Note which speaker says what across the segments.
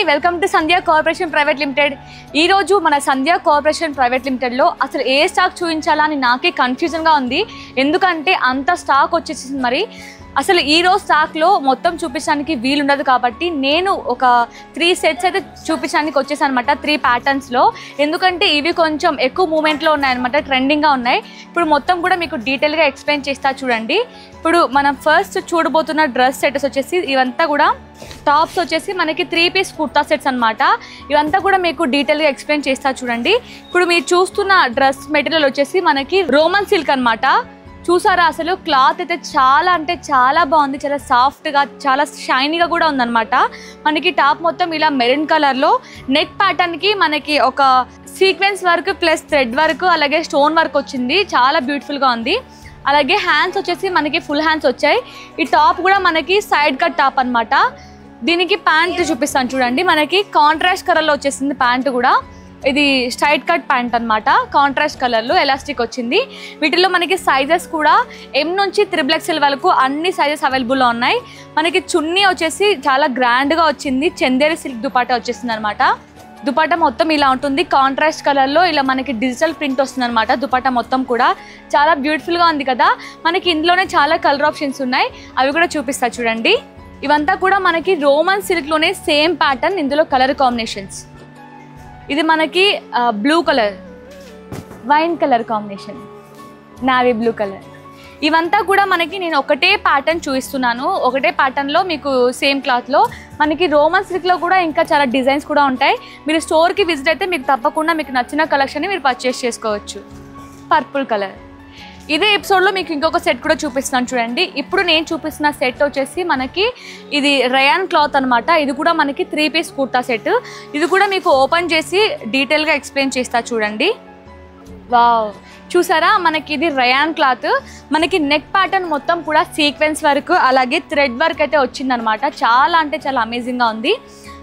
Speaker 1: Welcome to Sandhya corporation private limited. ఈ రోజు మన సంధ్య కార్పొరేషన్ ప్రైవేట్ లిమిటెడ్ లో అసలు ఏ స్టాక్ చూపించాలని నాకే కన్ఫ్యూజన్ గా ఉంది. ఎందుకంటే అంత స్టాక్ వచ్చేసింది. మరి అసలు ఈ రోజు స్టాక్ లో మొత్తం చూపించడానికి వీలు ఉండదు కాబట్టి నేను ఒక 3 సెట్స్ అయితే చూపించడానికి వచ్చేసాను అనమాట. 3 ప్యాటర్న్స్ లో. ఎందుకంటే ఇవి కొంచెం ఎక్కువ మూమెంట్ లో ఉన్నాయన్నమాట, ట్రెండింగ్ గా ఉన్నాయి. ఇప్పుడు మొత్తం కూడా మీకు డీటెయిల్ గా ఎక్స్ప్లెయిన్ చేస్తా చూడండి. ఇప్పుడు మనం ఫస్ట్ చూడబోతున్న డ్రెస్ సెట్స్ వచ్చేసి ఇవంతా కూడా టాప్స్ వచ్చేసి మనకి 3 పీస్ కుర్తా సెట్స్ అనమాట. ఇవంతా కూడా మీకు డీటెయిల్ గా ఎక్స్ప్లెయిన్ చేస్తా చూడండి. ఇప్పుడు మీరు చూస్తున్న డ్రెస్ మెటీరియల్ వచ్చేసి మనకి రోమన్ సిల్క్ అనమాట. చూసారా, అసలు క్లాత్ అయితే చాలా అంటే చాలా బాగుంది. చాలా సాఫ్ట్గా, చాలా షైనీగా కూడా ఉందన్నమాట. మనకి టాప్ మొత్తం ఇలా మెరూన్ కలర్లో నెక్ ప్యాటర్న్కి మనకి ఒక sequence work plus thread work అలాగే స్టోన్ వర్క్ వచ్చింది. చాలా బ్యూటిఫుల్గా ఉంది. అలాగే హ్యాండ్స్ వచ్చేసి మనకి ఫుల్ హ్యాండ్స్ వచ్చాయి. ఈ టాప్ కూడా మనకి సైడ్ కట్ టాప్ అనమాట. దీనికి ప్యాంట్ చూపిస్తాను చూడండి. మనకి కాంట్రాస్ట్ కలర్లో వచ్చేసింది ప్యాంట్ కూడా. ఇది స్ట్రైట్ కట్ ప్యాంట్ అనమాట. కాంట్రాస్ట్ కలర్లో ఎలాస్టిక్ వచ్చింది. వీటిలో మనకి సైజెస్ కూడా M నుంచి 3XL వరకు అన్ని సైజెస్ అవైలబుల్లో ఉన్నాయి. మనకి చున్నీ వచ్చేసి చాలా గ్రాండ్గా వచ్చింది. చందేరి సిల్క్ దుపాటా వచ్చేసింది అనమాట. దుపాటా మొత్తం ఇలా ఉంటుంది. కాంట్రాస్ట్ కలర్లో ఇలా మనకి డిజిటల్ ప్రింట్ వస్తుంది అనమాట. దుపాటా మొత్తం కూడా చాలా బ్యూటిఫుల్గా ఉంది కదా. మనకి ఇందులోనే చాలా కలర్ ఆప్షన్స్ ఉన్నాయి, అవి కూడా చూపిస్తా చూడండి. ఇవంతా కూడా మనకి రోమన్ సిల్క్లోనే సేమ్ ప్యాటర్న్. ఇందులో కలర్ కాంబినేషన్స్ ఇది మనకి blue colour, wine colour combination, navy blue colour. ఇవంతా కూడా మనకి నేను ఒకటే ప్యాటర్న్ చూపిస్తున్నాను. ఒకటే ప్యాటర్న్లో మీకు సేమ్ క్లాత్లో మనకి రోమన్ సిల్క్లో కూడా ఇంకా చాలా డిజైన్స్ కూడా ఉంటాయి. మీరు స్టోర్కి విజిట్ అయితే మీకు తప్పకుండా మీకు నచ్చిన కలెక్షన్ని మీరు పర్చేస్ చేసుకోవచ్చు. Purple colour. ఇదే ఎపిసోడ్లో మీకు ఇంకొక సెట్ కూడా చూపిస్తున్నాను చూడండి. ఇప్పుడు నేను చూపిస్తున్న సెట్ వచ్చేసి మనకి ఇది రయాన్ క్లాత్ అనమాట. ఇది కూడా మనకి 3 పీస్ కుర్తా సెట్. ఇది కూడా మీకు ఓపెన్ చేసి డీటెయిల్గా ఎక్స్ప్లెయిన్ చేస్తా చూడండి. వావ్, చూసారా, మనకి ఇది రయాన్ క్లాత్. మనకి నెక్ ప్యాటర్న్ మొత్తం కూడా సీక్వెన్స్ వర్క్ అలాగే థ్రెడ్ వర్క్ అయితే వచ్చిందనమాట. చాలా అంటే చాలా అమేజింగ్గా ఉంది.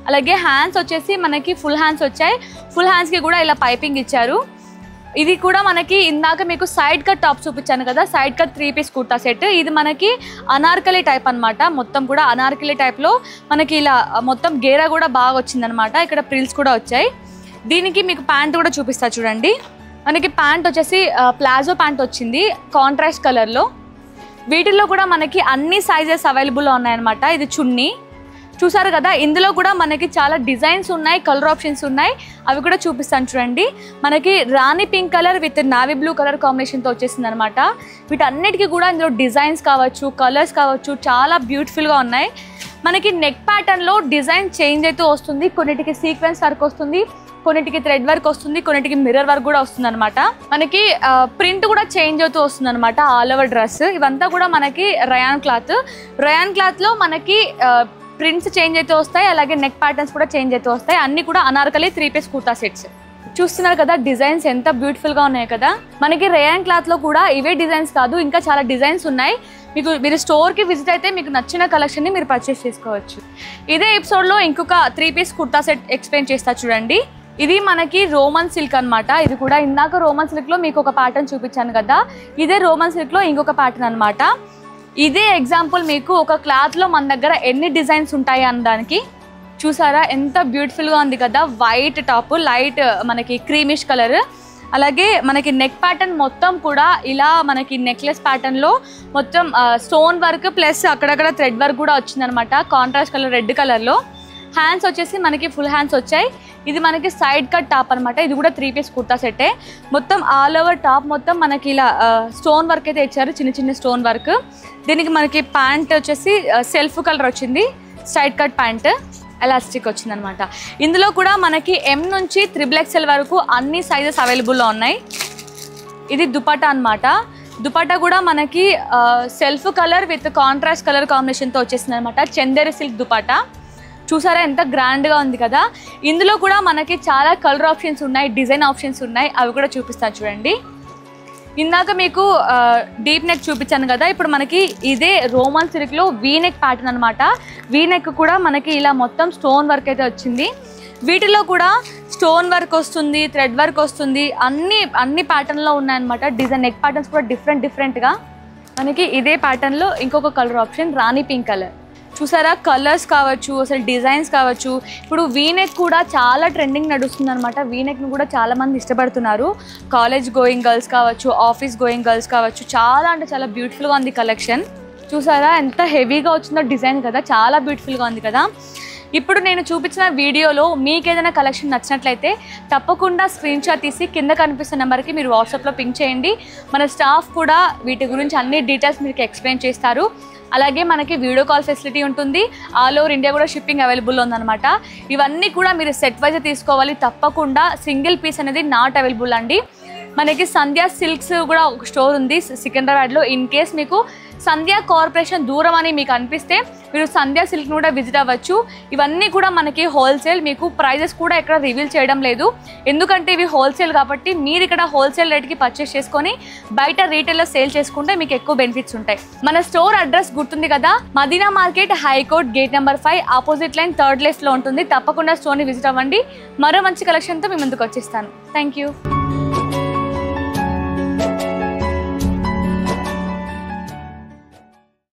Speaker 1: అలాగే హ్యాండ్స్ వచ్చేసి మనకి ఫుల్ హ్యాండ్స్ వచ్చాయి. ఫుల్ హ్యాండ్స్కి కూడా ఇలా పైపింగ్ ఇచ్చారు. ఇది కూడా మనకి ఇందాక మీకు సైడ్ కట్ టాప్ చూపించాను కదా, side cut 3 piece kurta set. ఇది మనకి అనార్కలి టైప్ అనమాట. మొత్తం కూడా అనార్కలి టైప్లో మనకి ఇలా మొత్తం గేరా కూడా బాగా వచ్చిందనమాట. ఇక్కడ ప్రిల్స్ కూడా వచ్చాయి. దీనికి మీకు ప్యాంట్ కూడా చూపిస్తా చూడండి. మనకి ప్యాంట్ వచ్చేసి ప్లాజో ప్యాంట్ వచ్చింది కాంట్రాస్ట్ కలర్లో. వీటిల్లో కూడా మనకి అన్ని సైజెస్ అవైలబుల్లో ఉన్నాయన్నమాట. ఇది చున్నీ చూసారు కదా. ఇందులో కూడా మనకి చాలా డిజైన్స్ ఉన్నాయి, కలర్ ఆప్షన్స్ ఉన్నాయి, అవి కూడా చూపిస్తాను చూడండి. మనకి rani pink colour with navy blue colour కాంబినేషన్తో వచ్చేసింది అనమాట. వీటన్నిటికీ కూడా ఇందులో డిజైన్స్ కావచ్చు, కలర్స్ కావచ్చు, చాలా బ్యూటిఫుల్గా ఉన్నాయి. మనకి నెక్ ప్యాటర్న్లో డిజైన్ చేంజ్ అయితే వస్తుంది. కొన్నిటికి సీక్వెన్స్ వర్క్ వస్తుంది, కొన్నిటికి థ్రెడ్ వర్క్ వస్తుంది, కొన్నిటికి మిర్రర్ వర్క్ కూడా వస్తుంది అనమాట. మనకి ప్రింట్ కూడా చేంజ్ అవుతూ వస్తుంది అనమాట ఆల్ ఓవర్ డ్రెస్. ఇవంతా కూడా మనకి రయాన్ క్లాత్. రయాన్ క్లాత్లో మనకి ప్రింట్స్ చేంజ్ అయితే వస్తాయి, అలాగే నెక్ ప్యాటర్న్స్ కూడా చేంజ్ అయితే వస్తాయి. అన్ని కూడా అనార్కలి 3 పీస్ కుర్తా సెట్స్. చూస్తున్నారు కదా, డిజైన్స్ ఎంత బ్యూటిఫుల్గా ఉన్నాయి కదా. మనకి రేయాన్ క్లాత్లో కూడా ఇవే డిజైన్స్ కాదు, ఇంకా చాలా డిజైన్స్ ఉన్నాయి. మీరు స్టోర్కి విజిట్ అయితే మీకు నచ్చిన కలెక్షన్ని మీరు పర్చేస్ చేసుకోవచ్చు. ఇదే ఎపిసోడ్లో ఇంకొక 3 పీస్ కుర్తా సెట్ ఎక్స్ప్లెయిన్ చేస్తా చూడండి. ఇది మనకి రోమన్ సిల్క్ అనమాట. ఇది కూడా ఇందాక రోమన్ సిల్క్లో మీకు ఒక ప్యాటర్న్ చూపించాను కదా, ఇదే రోమన్ సిల్క్లో ఇంకొక ప్యాటర్న్ అనమాట. ఇదే ఎగ్జాంపుల్ మీకు ఒక క్లాత్లో మన దగ్గర ఎన్ని డిజైన్స్ ఉంటాయి అనడానికి. చూసారా ఎంత బ్యూటిఫుల్గా ఉంది కదా. వైట్ టాప్, లైట్ మనకి క్రీమిష్ కలర్. అలాగే మనకి నెక్ ప్యాటర్న్ మొత్తం కూడా ఇలా మనకి నెక్లెస్ ప్యాటర్న్లో మొత్తం స్టోన్ వర్క్ ప్లస్ అక్కడక్కడ థ్రెడ్ వర్క్ కూడా వచ్చిందనమాట. కాంట్రాస్ట్ కలర్ రెడ్ కలర్లో. హ్యాండ్స్ వచ్చేసి మనకి ఫుల్ హ్యాండ్స్ వచ్చాయి. ఇది మనకి సైడ్ కట్ టాప్ అనమాట. ఇది కూడా 3 పీస్ కుర్తా సెట్టే. మొత్తం ఆల్ ఓవర్ టాప్ మొత్తం మనకి ఇలా స్టోన్ వర్క్ అయితే ఇచ్చారు, చిన్న చిన్న స్టోన్ వర్క్. దీనికి మనకి ప్యాంట్ వచ్చేసి సెల్ఫ్ కలర్ వచ్చింది, సైడ్ కట్ ప్యాంట్, ఎలాస్టిక్ వచ్చింది అనమాట. ఇందులో కూడా మనకి M నుంచి 3XL వరకు అన్ని సైజెస్ అవైలబుల్లో ఉన్నాయి. ఇది దుపట్టా అనమాట. దుపట్టా కూడా మనకి self colour with contrast colour కాంబినేషన్తో వచ్చేసింది అనమాట. చందేరి సిల్క్ దుపట్టా. చూసారా ఎంత గ్రాండ్గా ఉంది కదా. ఇందులో కూడా మనకి చాలా కలర్ ఆప్షన్స్ ఉన్నాయి, డిజైన్ ఆప్షన్స్ ఉన్నాయి, అవి కూడా చూపిస్తాను చూడండి. ఇందాక మీకు డీప్ నెక్ చూపించాను కదా, ఇప్పుడు మనకి ఇదే రోమన్ సిల్క్లో వీ నెక్ ప్యాటర్న్ అనమాట. వీ నెక్ కూడా మనకి ఇలా మొత్తం స్టోన్ వర్క్ అయితే వచ్చింది. వీటిలో కూడా స్టోన్ వర్క్ వస్తుంది, థ్రెడ్ వర్క్ వస్తుంది, అన్ని ప్యాటర్న్లో ఉన్నాయన్నమాట. డిజైన్ నెక్ ప్యాటర్న్స్ కూడా డిఫరెంట్గా. మనకి ఇదే ప్యాటర్న్లో ఇంకొక కలర్ ఆప్షన్ రాణి పింక్ కలర్. చూసారా, కలర్స్ కావచ్చు, అసలు డిజైన్స్ కావచ్చు. ఇప్పుడు వీనెక్ కూడా చాలా ట్రెండింగ్ నడుస్తుంది అనమాట. వీనెక్ను కూడా చాలామంది ఇష్టపడుతున్నారు. కాలేజ్ గోయింగ్ గర్ల్స్ కావచ్చు, ఆఫీస్ గోయింగ్ గర్ల్స్ కావచ్చు, చాలా అంటే చాలా బ్యూటిఫుల్గా ఉంది కలెక్షన్. చూసారా ఎంత హెవీగా వచ్చిందో డిజైన్ కదా, చాలా బ్యూటిఫుల్గా ఉంది కదా. ఇప్పుడు నేను చూపించిన వీడియోలో మీకు ఏదైనా కలెక్షన్ నచ్చినట్లయితే తప్పకుండా స్క్రీన్ షాట్ తీసి కింద కనిపిస్తున్న నెంబర్కి మీరు వాట్సాప్లో పింక్ చేయండి. మన స్టాఫ్ కూడా వీటి గురించి అన్ని డీటెయిల్స్ మీకు ఎక్స్ప్లెయిన్ చేస్తారు. అలాగే మనకి వీడియో కాల్ ఫెసిలిటీ ఉంటుంది. ఆల్ ఓవర్ ఇండియా కూడా షిప్పింగ్ అవైలబుల్ ఉందన్నమాట. ఇవన్నీ కూడా మీరు సెట్ వైజ్ తీసుకోవాలి. తప్పకుండా సింగిల్ పీస్ అనేది నాట్ అవైలబుల్ అండి. మనకి సంధ్యా సిల్క్స్ కూడా ఒక స్టోర్ ఉంది సికింద్రాబాద్లో. ఇన్ కేస్ మీకు సంధ్యా కార్పొరేషన్ దూరం అని మీకు అనిపిస్తే మీరు సంధ్యా సిల్క్ని కూడా విజిట్ అవ్వచ్చు. ఇవన్నీ కూడా మనకి హోల్సేల్. మీకు ప్రైజెస్ కూడా ఎక్కడ రివీల్ చేయడం లేదు, ఎందుకంటే ఇవి హోల్సేల్ కాబట్టి. మీరు ఇక్కడ హోల్సేల్ రేట్కి పర్చేస్ చేసుకొని బయట రీటైల్లో సేల్ చేసుకుంటే మీకు ఎక్కువ బెనిఫిట్స్ ఉంటాయి. మన స్టోర్ అడ్రస్ గుర్తుంది కదా, Madina market, high court, gate number 5, opposite line, 3rd లెఫ్ట్లో ఉంటుంది. తప్పకుండా స్టోర్ని విజిట్ అవ్వండి. మరో మంచి కలెక్షన్తో మీ ముందుకు వచ్చేస్తాను. Thank you.